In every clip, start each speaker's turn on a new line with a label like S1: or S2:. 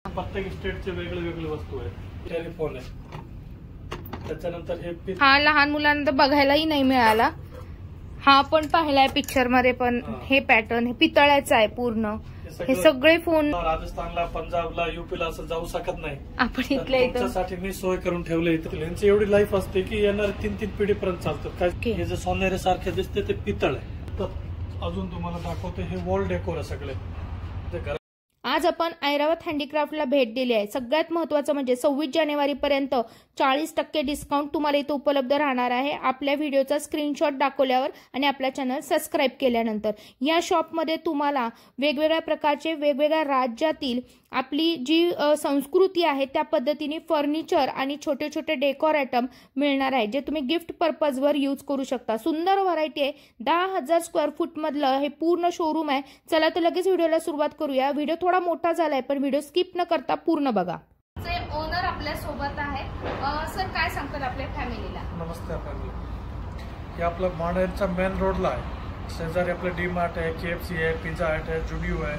S1: प्रत्येक स्टेटचे वेगळे वेगळे वस्तू आहेत. टेलिफोन आहे, त्याच्यानंतर हे
S2: हा लहान मुलांना बघायलाही नाही मिळाला. हा पण पाहिलाय पिक्चर मध्ये पण. हे पॅटर्न हे पितळ्याचं आहे पूर्ण. हे सगळे फोन
S1: राजस्थानला, पंजाबला, युपीला असं जाऊ शकत नाही.
S2: आपण इथल्या इथं
S1: त्यासाठी मी सोय करून ठेवले. यांची एवढी लाईफ असते की येणार 3-3 पिढीपर्यंत चालतात. काय हे जे सोनेरी सारखे दिसते ते पितळ आहे. तर अजून तुम्हाला दाखवते, हे वॉल डेकोर आहे सगळे.
S2: आज आपण ऐरावत हँडीक्राफ्टला भेट दिली आहे. सगळ्यात महत्त्वाचं म्हणजे 26 जानेवारीपर्यंत 40% डिस्काउंट तुम्हाला इथं उपलब्ध राहणार आहे. आपल्या व्हिडिओचा स्क्रीनशॉट दाखवल्यावर आणि आपला चॅनल सबस्क्राईब केल्यानंतर. या शॉपमध्ये तुम्हाला वेगवेगळ्या प्रकारचे, वेगवेगळ्या राज्यातील आपली जी संस्कृती आहे त्या पद्धतीने फर्निचर आणि छोटे छोटे डेकोर आयटम मिळणार आहे, जे तुम्ही गिफ्ट पर्पजवर यूज करू शकता. सुंदर व्हरायटी आहे. 10,000 स्क्वेअर फूट मधलं हे पूर्ण शोरूम आहे. चला तर लगेच व्हिडिओला सुरुवात करूया. व्हिडिओ थोडा मोठा झालाय पण व्हिडिओ स्किप न करता पूर्ण बघा. ओनर आपल्या सोबत आहे. सर काय सांगतात आपल्या फॅमिलीला?
S1: नमस्ते फॅमिली. हे आपलं माणेरच्या मेन रोडला आहे. शेजारी आपलं डी मार्ट आहे, KFC आहे, पिझ्झा हट आहे, जुडिओ आहे.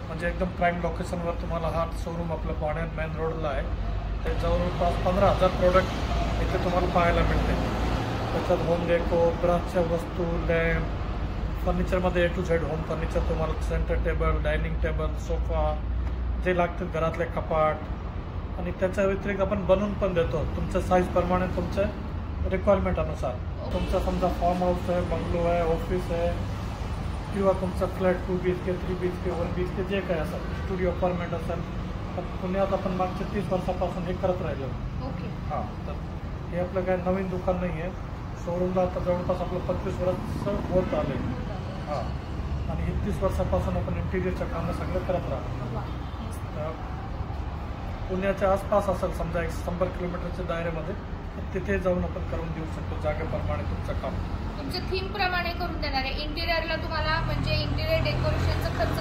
S1: म्हणजे एकदम प्राईम लोकेशनवर तुम्हाला हा शोरूम आपलं माणेर मेन रोडला आहे. ते जवळपास 15,000 प्रोडक्ट इथे तुम्हाला पाहायला मिळते. त्याच्यात होम डेको, ब्रासच्या वस्तू, लॅम्प, फर्निचरमध्ये A to Z home furniture तुम्हाला centre table, dining table, sofa जे लागतील घरातले कपाट. आणि त्याच्या व्यतिरिक्त आपण बनवून पण देतो तुमच्या साईज प्रमाणे, तुमच्या रिक्वायरमेंट अनुसार. तुमचा समजा फार्म हाऊस आहे, बंगलो आहे, ऑफिस आहे किंवा तुमचा फ्लॅट 2 BHK, 3 BHK, 1 BHK जे काय असेल, स्टुडिओ अपार्टमेंट असेल. तर पुण्यात आपण मागच्या 30 वर्षापासून हे करत राहिलो. हां, तर हे आपलं काय नवीन दुकान नाही आहे. शोरूमला आता जवळपास आपलं 25 वर्ष होत आले. हां, आणि हे 30 वर्षापासून आपण इंटिरियरचं कामं सगळं करत राहतो. पुण्याच्या आसपास असेल समजा 100 किलोमीटरच्या दायऱ्यामध्ये, तिथे जाऊन आपण करून देऊ शकतो जागेप्रमाणे तुमचं काम.
S2: तुमच्या थीम प्रमाणे करून देणार आहे. इंटिरियरला तुम्हाला म्हणजे इंटिरियर डेकोरेशनचा खर्च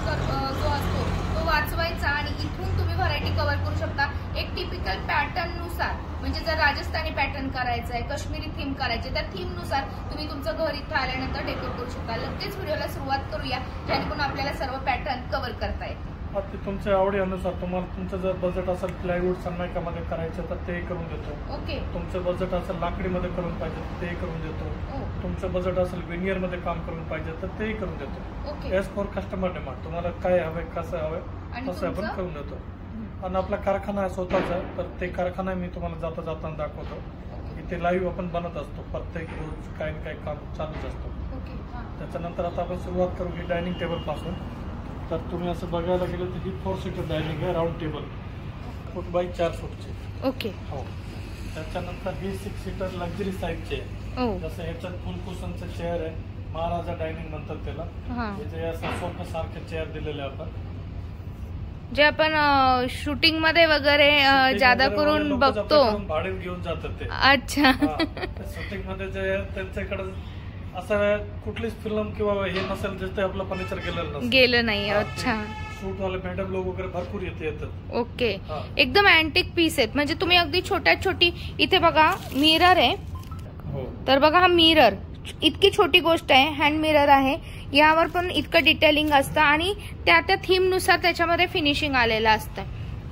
S2: जो असतो तो वाचवायचा आणि इथून तुम्ही व्हरायटी कव्हर करू शकता. एक टिपिकल पॅटर्न नुसार, म्हणजे जर राजस्थानी पॅटर्न करायचं आहे, काश्मीरी थीम करायची, त्या थीम नुसार तुम्ही तुमचं घर इथं आल्यानंतर डेकोर करू शकता. लगेच व्हिडिओला सुरुवात करूया, जेणेकरून आपल्याला सर्व पॅटर्न कव्हर करता येतील.
S1: ते तुमच्या आवडीनुसार. तुम्हाला तुमचं जर बजेट असेल प्लायवूड सनमायकामध्ये करायचं तर ते करून देतो.
S2: ओके.
S1: तुमचं बजेट असेल लाकडीमध्ये करून पाहिजे तर ते करून देतो. तुमचं बजेट असेल विनियर मध्ये काम करून पाहिजे तर ते करून देतो. As for customer demand. तुम्हाला काय हवंय, कसं हवंय तसं आपण करून देतो. आणि आपला कारखाना आहे स्वतःचा, तर ते कारखाना मी तुम्हाला जाता जाताना दाखवतो. इथे लाईव्ह आपण बनत असतो. प्रत्येक रोज काही ना काही काम चालूच असतो. त्याच्यानंतर आता आपण सुरुवात करू ही डायनिंग टेबल पासून. तर तुम्ही असं बघायला गेलं तर ही 4 सीटर डायनिंग आहे, round table, 1 foot by 4 फूटची.
S2: Okay.
S1: हो. त्याच्यानंतर ही 6 सीटर लक्झरी साईजची आहे. जसं ह्याच्यात फुल कुशनचं चेअर आहे, महाराजा डायनिंग म्हणतात त्याला. हे जे असं सोफा सारखे चेअर दिलेले आपण,
S2: जे आपण शूटिंग मध्ये वगैरे जादा करून बघतो,
S1: भाडे घेऊन जातात ते.
S2: अच्छा.
S1: शूटिंग मध्ये जे त्यांच्याकडे असं कुठलीच फिल्म किंवा हे नसेल जिथे आपलं फर्निचर गेलं नाही. अच्छा. शूट वाले मॅडम लोक वगैरे भरपूर येतात.
S2: ओके. एकदम अँटिक पीस आहेत, म्हणजे तुम्ही अगदी छोट्यात छोटी. इथे बघा मिरर आहे. तर बघा हा मिरर इतकी छोटी गोष्ट आहे, हँड मिरर आहे. यावर पण इतकं डिटेलिंग असतं आणि त्या थीम नुसार त्याच्यामध्ये फिनिशिंग आलेलं असतं.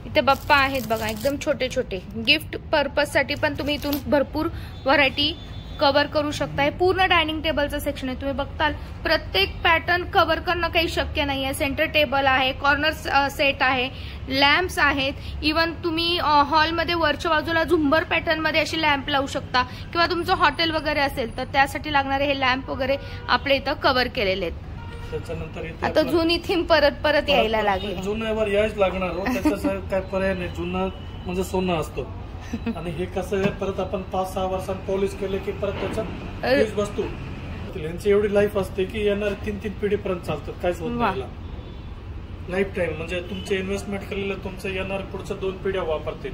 S2: इथे बाप्पा आहेत बघा, एकदम छोटे छोटे. गिफ्ट पर्पज साठी पण तुम्ही इथून भरपूर व्हरायटी कव्हर करू शकता. हे पूर्ण डायनिंग टेबलचं सेक्शन आहे. तुम्ही बघताल प्रत्येक पॅटर्न कव्हर करणं काही शक्य नाही आहे. सेंटर टेबल आहे, कॉर्नर सेट आहे, लॅम्प्स आहेत. इव्हन तुम्ही हॉलमध्ये वरच्या बाजूला झुंबर पॅटर्न मध्ये अशी लॅम्प लावू शकता, किंवा तुमचं हॉटेल वगैरे असेल तर त्यासाठी लागणारे हे लॅम्प वगैरे आपल्या इथं कव्हर केलेले आहेत.
S1: त्याच्यानंतर
S2: आता जुनी थीम परत यायला लागली.
S1: जुन्यावर यायच लागणार. त्याचं काय पर्याय नाही. जुनं म्हणजे सोनं असतं. आणि हे कसं आहे, परत आपण 5-6 वर्षांनी पॉलिश केले की परत त्याच्यात वस्तू यांची एवढी लाईफ असते की येणार 3-3 पिढीपर्यंत चालतात. काहीच होत नाही. लाईफ टाईम म्हणजे तुमचे इन्व्हेस्टमेंट केलेलं तुमचं येणार पुढच्या 2 पिढ्या वापरतील.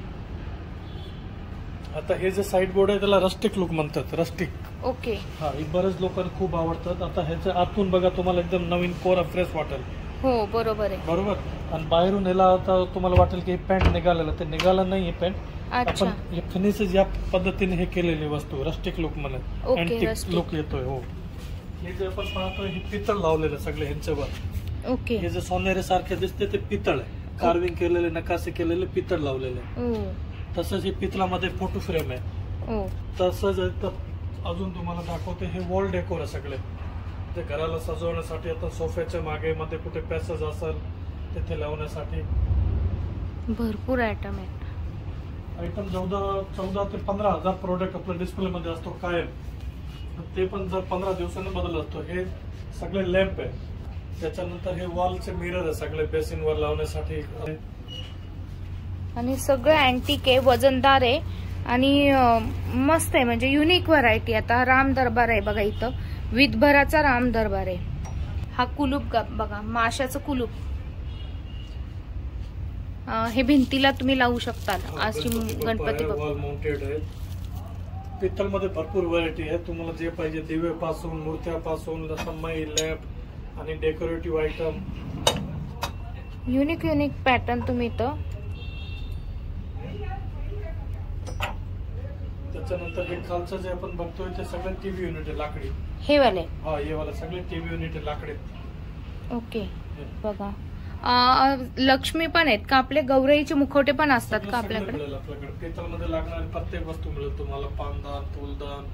S1: आता हे जे साईड बोर्ड आहे त्याला रस्टिक लुक म्हणतात. रस्टिक.
S2: ओके.
S1: हा, हे बरेच लोकांना खूप आवडतात. आता ह्याच्या आतून बघा, तुम्हाला एकदम नवीन कोरा फ्रेश वाटेल.
S2: हो बरोबर आहे.
S1: बरोबर. आणि बाहेरून ह्याला आता तुम्हाला वाटेल की पॅन्ट निघालेलं, ते निघालं नाहीये पॅन्ट. आपण हे फिनिशेस या पद्धतीने हे केलेली वस्तू रस्टिक लुक म्हणत, अँटिक लुक येतोय. हो. हे जे आपण पाहतोय हे पितळ लावलेलं सगळे ह्यांच्यावर.
S2: ओके.
S1: हे जे सोनेरी सारखे दिसते ते पितळ आहे. कार्विंग केलेले नकाशे केलेले पितळ लावलेले. तसंच हे पितळामध्ये फोटो फ्रेम आहे. तसंच अजून तुम्हाला दाखवते, हे वॉल डेकोर आहे सगळे, ते घराला सजवण्यासाठी. आता सोफ्याच्या मागे मध्ये कुठे पॅसेज असेल तिथे लावण्यासाठी
S2: भरपूर आयटम आहेत.
S1: आयटम 14 ते 15,000 प्रोडक्ट आपल्या डिस्प्ले मध्ये असतो कायम. ते पण जर 15 दिवसांनी बदल असतो. हे सगळे लॅम्प आहे. त्याच्यानंतर हे वॉलचे मिरर आहे सगळे बेसिन वर लावण्यासाठी.
S2: आणि सगळं अँटिक आहे, वजनदार आहे आणि मस्त आहे, म्हणजे युनिक व्हरायटी. आता राम दरबार आहे बघा इथं, विधभराचा राम दरबार आहे. हा कुलूप बघा, माशाचं कुलूप. हे भिंतीला तुम्ही लावू शकता अशी गणपती
S1: वॉल माउंटेड आहे. पित्तल मध्ये भरपूर व्हरायटी आहे. तुम्हाला जे पाहिजे, दिवे पासून मूर्त्यापासून लसम्माई लॅम्प आणि डेकोरेटिव्ह आयटम,
S2: युनिक पॅटर्न तुम्ही इथं.
S1: त्याच्यानंतर हे खालचं जे आपण बघतोय ते सगळे टीव्ही युनिट आहे लाकडी.
S2: हे वाले?
S1: हा, हे वाले सगळे टीव्ही युनिट आहे लाकडी.
S2: ओके. बघा लक्ष्मी पण आहेत का आपले? गौराईचे मुखवटे पण असतात का आपल्याकडे?
S1: आपल्याकडे पितळमध्ये लागणारी प्रत्येक वस्तू मिळेल तुम्हाला. पानदान, फुलदान,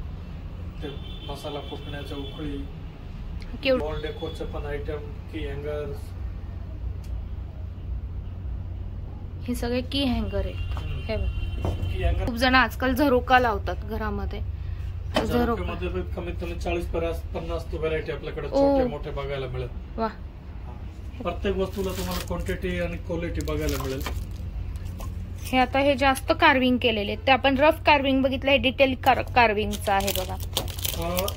S1: ते मसाला फुकण्याच्या उकळी, वॉल डेकोरचे पण आयटम, की हँगर्स.
S2: हे सगळे की हँगर आहे. हे खूप जण आजकाल झरोका लावतात घरामध्ये.
S1: झरोक्यामध्ये कमीत कमी 40-50 व्हरायटी आपल्याकडे छोटे मोठे बघायला मिळेल.
S2: वा.
S1: प्रत्येक वस्तूला तुम्हाला क्वांटिटी आणि क्वालिटी बघायला मिळेल.
S2: हे आता हे जास्त कार्विंग केलेले, ते आपण रफ कार्विंग बघितलंय, डिटेल कार्विंगचं आहे बघा.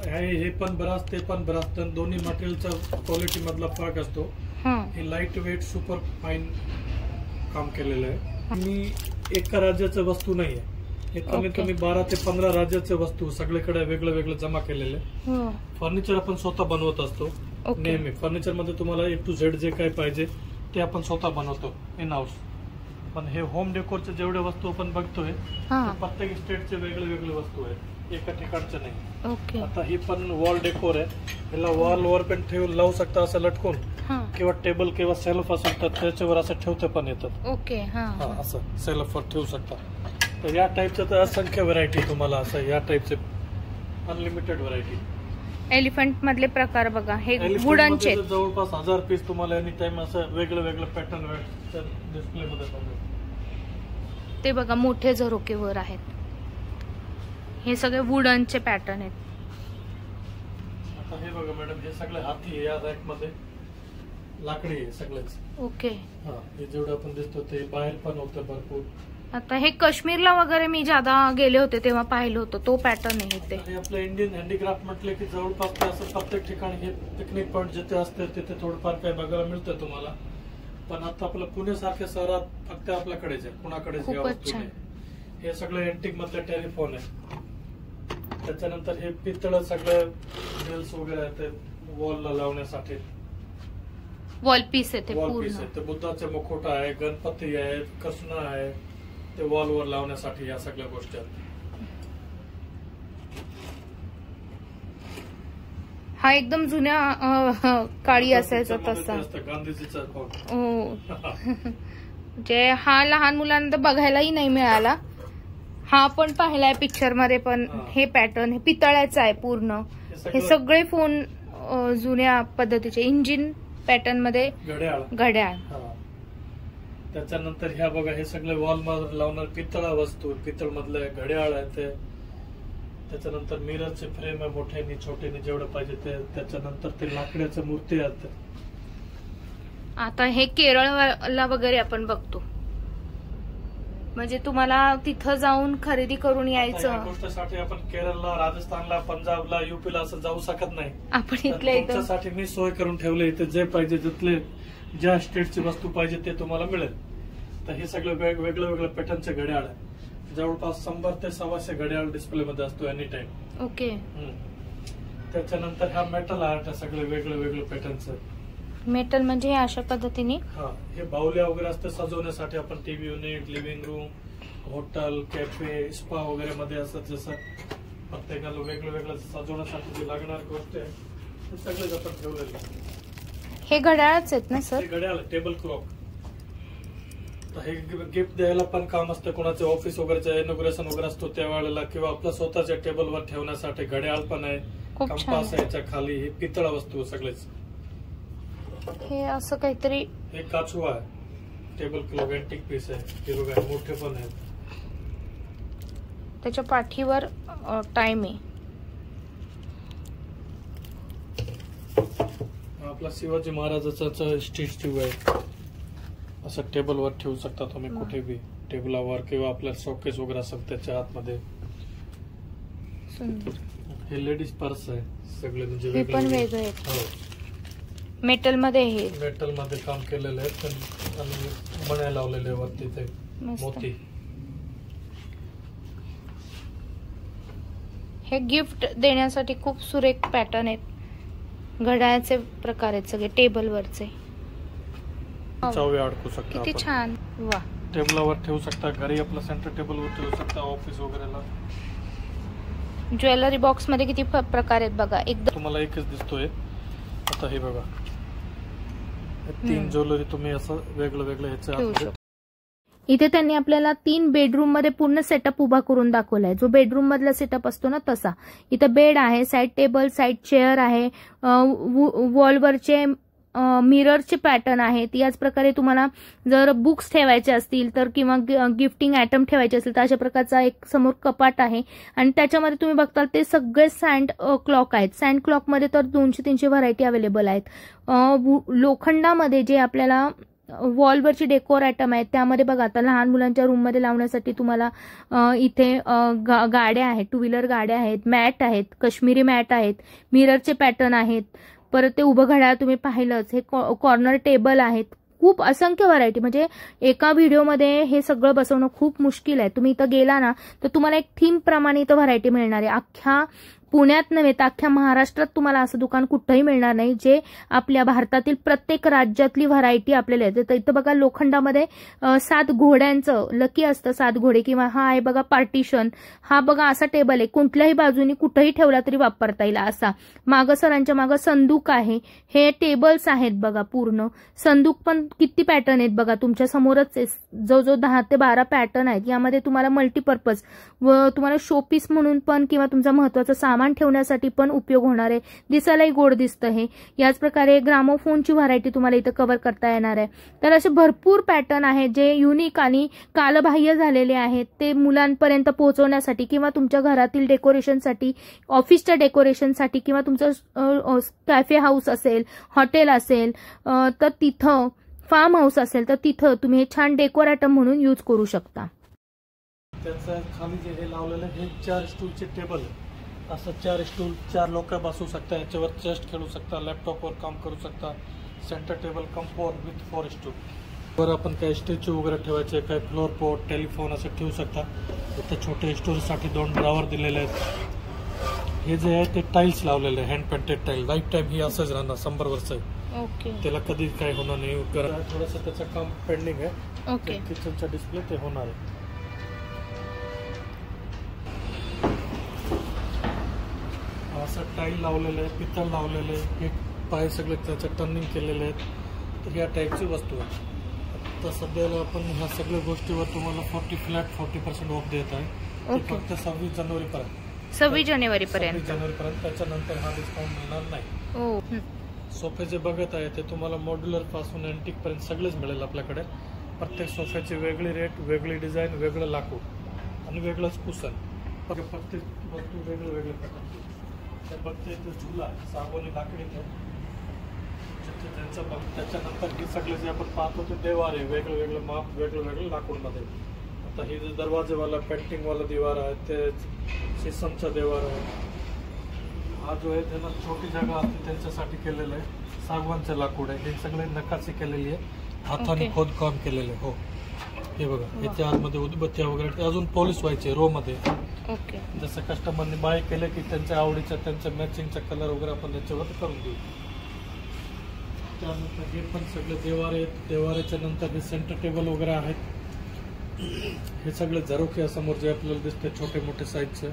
S1: हे पण बराच, ते पण बराच, दोन्ही मटेरियलचा क्वालिटी मधला फरक असतो. हे लाईट वेट सुपर फाईन काम केलेलं आहे. आणि एका राज्याचं वस्तू नाहीये. हे कमीत कमी 12 ते 15 राज्याचे वस्तू सगळीकडे वेगळं वेगळं जमा केलेले. फर्निचर आपण स्वतः बनवत असतो नेहमी. फर्निचर मध्ये तुम्हाला A to Z जे काही पाहिजे ते आपण स्वतः बनवतो इन हाऊस. पण हे होम डेकोरचे जेवढे वस्तू आपण बघतोय प्रत्येक स्टेटचे वेगळे वेगळे वस्तू आहेत, एका ठिकाणचे नाही. आता ही पण वॉल डेकोर आहे. ह्याला वॉल वर पण ठेवून लावू शकता असं लटकून, किंवा टेबल किंवा सेल्फ असेल तर त्याच्यावर असं ठेवते पण येतात.
S2: ओके.
S1: असं सेल्फवर ठेवू शकता. तर या टाईपचं तर असंख्य व्हरायटी तुम्हाला, असं या टाईपचे अनलिमिटेड व्हरायटी.
S2: एलिफंट मधले प्रकार बघा, हे वुडनचे
S1: जवळपास 1000 पीस तुम्हाला एनी टाइम असं वेगळं वेगळं पॅटर्न डिस्प्ले मध्ये बघा.
S2: ते बघा मोठे झरोकेवर आहेत. हे सगळे वुडनचे पॅटर्न आहेत.
S1: आता हे बघा मॅडम, हे सगळे हाती आहे. या रॅक मध्ये लाकडी आहे सगळेच.
S2: ओके.
S1: हे जेवढं आपण दिसतो ते बाहेर पण होतं भरपूर.
S2: आता हे काश्मीरला वगैरे मी ज्यादा गेले होते तेव्हा पाहिलं होतं, तो पॅटर्न आहे ते.
S1: आपलं इंडियन हँडीक्राफ्ट म्हटलं की जवळपास असं प्रत्येक ठिकाणी हे पिकनिक पॉइंट जिथे असते तिथे थोडंफार काही बघायला मिळतं तुम्हाला. पण आता आपलं पुणे सारख्या शहरात फक्त आपल्याकडेच आहे, कुणाकडेच या वस्तू नाही. हे सगळं एंटिक मधले टेलिफोन आहे. त्याच्यानंतर हे पितळ सगळे बेल्स वगैरे आहेत, ते वॉलला लावण्यासाठी
S2: वॉल पीस आहे.
S1: वॉल पीस आहे. ते बुद्धाचे मुखोटा आहे, गणपती आहे, कृष्ण आहे, ते वॉल वर लावण्यासाठी या सगळ्या गोष्टी आहेत.
S2: हा एकदम जुन्या काळी असायचा तसा
S1: गांधीजीचा.
S2: जे हा लहान मुलांना बघायलाही नाही मिळाला. हा पण पाहिलाय पिक्चर मध्ये, पण हे पॅटर्न हे पितळ्याचं आहे पूर्ण. हे सगळे फोन जुन्या पद्धतीचे, इंजिन पॅटर्न मध्ये घड्याळ.
S1: त्याच्यानंतर ह्या बघा, हे सगळे वॉल मध्ये लावणार पितळ वस्तू, पितळ मधले घड्याळ आहे ते. त्याच्यानंतर मिररचे फ्रेम आहे, मोठ्यानी छोट्यानी जेवढं पाहिजे ते. त्याच्यानंतर ते लाकड्याच्या मूर्ती आहेत.
S2: आता हे केरळला वगैरे आपण बघतो, म्हणजे तुम्हाला तिथं जाऊन खरेदी करून यायचं.
S1: या गोष्टीसाठी आपण केरळला, राजस्थानला, पंजाबला, युपीला असं जाऊ शकत नाही.
S2: आपण
S1: तुमच्यासाठी मी सोय करून ठेवले. इथे जे पाहिजे, जिथले ज्या स्टेटची वस्तू पाहिजे ते तुम्हाला मिळेल. तर हे सगळं वेगळं वेगळं पॅटर्नचे घड्याळ आहे. जवळपास 100 ते 125 घड्याळ डिस्प्ले मध्ये असतो एनी टाइम.
S2: ओके.
S1: त्याच्यानंतर हा मेटल आर्ट आहे, सगळे वेगळं वेगळं पॅटर्नचं.
S2: मेटल म्हणजे अशा पद्धतीने
S1: हे बाहुल्या वगैरे असते सजवण्यासाठी. आपण TV unit, living room, hotel, cafe, spa वगैरे मध्ये असतात. जसं प्रत्येकाला वेगळं वेगळं सजवण्यासाठी जे लागणार गोष्ट आहे ते सगळेच आपण ठेवलेलं.
S2: हे घड्याळच आहेत ना सर?
S1: घड्याळ टेबल क्लॉक. हे गिफ्ट द्यायला पण काम असतं, कोणाचे ऑफिस वगैरे इनॉग्रेशन वगैरे असतो त्यावेळेला, किंवा आपल्या स्वतःच्या टेबलवर ठेवण्यासाठी घड्याळ पण आहे, कंपास आहे याच्या खाली. ही पितळ वस्तू सगळेच.
S2: हे असं काहीतरी,
S1: हे काचवा आहे, टेबल क्लॉक अँटिक पीस आहे. हे बघा मोठे पण आहेत.
S2: त्याच्या पाठीवर टाइम आहे.
S1: आपला शिवाजी महाराजाचा स्टॅच्यू आहे. असं टेबलवर ठेवू शकता तुम्ही कुठे बी, टेबलावर किंवा आपल्या शोकेस वगैरे असेल त्याच्या आतमध्ये. हे लेडीज पर्स आहे सगळे, म्हणजे
S2: हे पण वेगळे आहेत. मेटल मध्ये, हे
S1: मेटल मध्ये काम केलेलं आहे, आणि मण्या लावलेले वरती ते मोती.
S2: हे गिफ्ट देण्यासाठी खूप सुरेख पॅटर्न आहेत. घड्याळाचे प्रकार आहेत सगळे टेबलवरचे.
S1: चावी अडकू शकता,
S2: किती छान. वा,
S1: टेबलावर ठेवू शकता, घरी आपलं सेंटर टेबलवर ठेवू शकता, ऑफिस वगैरेला.
S2: ज्वेलरी बॉक्स मध्ये किती प्रकार आहेत बघा. एकदम
S1: तुम्हाला एकच दिसतोय आता. हे बघा 3 ज्वेलरी तुम्ही असं वेगळं वेगळं ह्याच्या.
S2: इथे त्यांनी आपल्याला 3 बेडरूम मध्ये पूर्ण सेटअप उभा करून दाखवलाय, जो बेडरूम मधला सेटअप असतो ना तसा. इथं बेड आहे, साईड टेबल, साईड चेअर आहे, वॉलवरचे मिररचे पॅटर्न आहेत. याच प्रकारे तुम्हाला जर बुक्स ठेवायचे असतील तर, किंवा गिफ्टिंग आयटम ठेवायचे असतील तर, अशा प्रकारचा एक समोर कपाट आहे. आणि त्याच्यामध्ये तुम्ही बघताल ते सगळे सँड क्लॉक आहेत. सँड क्लॉक मध्ये तर 200-300 व्हरायटी अवेलेबल आहेत. लोखंडामध्ये जे आपल्याला वॉलवरची डेकोर आयटम आहेत त्यामध्ये बघा, आता लहान मुलांच्या रूम मध्ये लावण्यासाठी तुम्हाला इथे गाड्या आहेत, 2 व्हीलर गाड्या आहेत, मॅट आहेत, काश्मीरी मॅट आहेत, मिररचे पॅटर्न आहेत. परत ते उभं घड्याळ तुम्ही पाहिलंच. हे कॉर्नर टेबल आहेत. खूप असंख्य व्हरायटी, म्हणजे एका व्हिडिओमध्ये हे सगळं बसवणं खूप मुश्किल आहे. तुम्ही इथं गेला ना तर तुम्हाला एक थीम प्रमाणे इथं व्हरायटी मिळणार आहे. अख्ख्या पुण्यात नव्हे तर अख्ख्या महाराष्ट्रात तुम्हाला असं दुकान कुठंही मिळणार नाही जे आपल्या भारतातील प्रत्येक राज्यातली व्हरायटी आपल्याला येते. तर इथं बघा लोखंडामध्ये 7 घोड्यांचं लकी असतं, 7 घोडे. किंवा हा आहे बघा पार्टिशन. हा बघा असा टेबल आहे, कुठल्याही बाजूनी कुठेही ठेवला तरी वापरता येईल असा. मागं सरांच्या मागं संदूक आहे. हे टेबल्स आहेत बघा पूर्ण. संदूक पण किती पॅटर्न आहेत बघा तुमच्या समोरच. जो 10 ते 12 पॅटर्न आहेत. यामध्ये तुम्हाला मल्टीपर्पज व तुम्हाला शोपीस म्हणून पण किंवा तुमचा महत्वाचा सामान ठेवण्यासाठी पण उपयोग होणार आहे. दिसायलाही गोड दिसतं हे. याच प्रकारे ग्रामोफोनची व्हरायटी तुम्हाला इथं कव्हर करता येणार आहे. तर असे भरपूर पॅटर्न आहेत जे युनिक आणि कालबाह्य झालेले आहेत. ते मुलांपर्यंत पोहोचवण्यासाठी किंवा तुमच्या घरातील डेकोरेशनसाठी, ऑफिसच्या डेकोरेशनसाठी, किंवा तुमचं कॅफे हाऊस असेल, हॉटेल असेल तर तिथं, फार्म हाऊस असेल तर तिथं तुम्ही हे छान डेकोर आयटम म्हणून यूज करू शकता.
S1: त्याचं खाली जे हे लावलेलं हे 4 स्टूलचे टेबल. असं 4 स्टूल, 4 लोक बसू शकता. याच्यावर चेस्ट खेळू शकता, लॅपटॉपवर काम करू शकता. Centre table comfort with 4 stool. वर आपण काही स्टॅच्यू वगैरे ठेवायचे, काही फ्लोर पोट, टेलिफोन असं ठेवू शकता. इथं छोटे स्टोरेजसाठी 2 ड्रॉवर दिलेले आहेत. हे जे आहे ते टाईल्स लावलेले, hand painted tile. Lifetime ही असंच राहणार, 100 वर्ष.
S2: ओके,
S1: त्याला कधी काही होणार नाही. थोडंसं त्याचं काम पेंडिंग आहे.
S2: ओके,
S1: किचनचा डिस्प्ले ते होणार आहे. असं टाईल लावलेलं आहे, पितळ लावलेले, हे पाय सगळे त्याचं टर्निंग केलेले आहेत. तर ह्या टाईपची वस्तू आहे. आता सध्याला आपण ह्या सगळ्या गोष्टीवर तुम्हाला 40% ऑफ देत आहे. फक्त 26 जानेवारीपर्यंत.
S2: 26 जानेवारीपर्यंत.
S1: त्याच्यानंतर हा डिस्काउंट मिळणार नाही. सोफे जे बघत आहे ते तुम्हाला मॉड्युलर पासून अँटिक पर्यंत सगळेच मिळेल आपल्याकडे. प्रत्येक सोफ्याची वेगळी रेट, वेगळी डिझाईन, वेगळं लाकूड आणि वेगळंच कुशन. प्रत्येक वस्तू वेगळे वेगळे प्रकारची. बघते ते झुला सागवानी लाकडी त्यांचं. त्याच्यानंतर हे सगळे जे आपण पाहतो ते देवार आहे, वेगळं वेगळं माप, वेगळं वेगळं लाकूडमध्ये. आता हे जे दरवाजेवाला पेंटिंगवाला दिवार आहे ते शीशमचा देवार आहे. हा जो आहे त्यांना छोटी जागा असते त्यांच्यासाठी केलेलं आहे. सागवानचं लाकूड आहे. हे सगळे नकाशी केलेली आहे, हाताने खोदकाम केलेले. हो, हे बघा याच्या आतमध्ये उदबत्त्या वगैरे अजून पॉलिश व्हायचे रो मध्ये. जसं कस्टमरने बाय केलं की त्यांच्या आवडीचा, त्यांच्या मॅचिंगचा कलर वगैरे आपण त्याच्यावर करून देऊ. त्यानंतर हे पण सगळे देवार आहेत. देवाऱ्याच्या नंतर हे सेंटर टेबल वगैरे आहेत. हे सगळे झरोखे समोर जे आपल्याला दिसते छोटे मोठे साईजचे.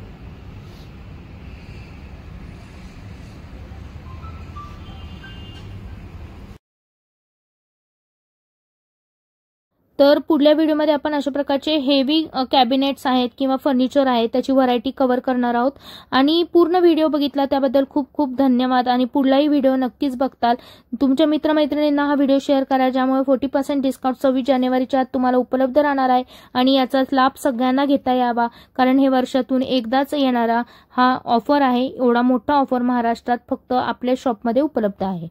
S2: तर पुढल्या व्हिडिओमध्ये आपण अशा प्रकारचे हेवी कॅबिनेट्स आहेत किंवा फर्निचर आहे त्याची व्हरायटी कव्हर करणार आहोत. आणि पूर्ण व्हिडिओ बघितला त्याबद्दल खूप खूप धन्यवाद. आणि पुढलाही व्हिडिओ नक्कीच बघताल. तुमच्या मित्रमैत्रिणींना हा व्हिडिओ शेअर करा, ज्यामुळे 40% डिस्काउंट 26 जानेवारीच्या आत तुम्हाला उपलब्ध राहणार आहे आणि याचा लाभ सगळ्यांना घेता यावा, कारण हे वर्षातून एकदाच येणारा हा ऑफर आहे. एवढा मोठा ऑफर महाराष्ट्रात फक्त आपल्या शॉपमध्ये उपलब्ध आहे.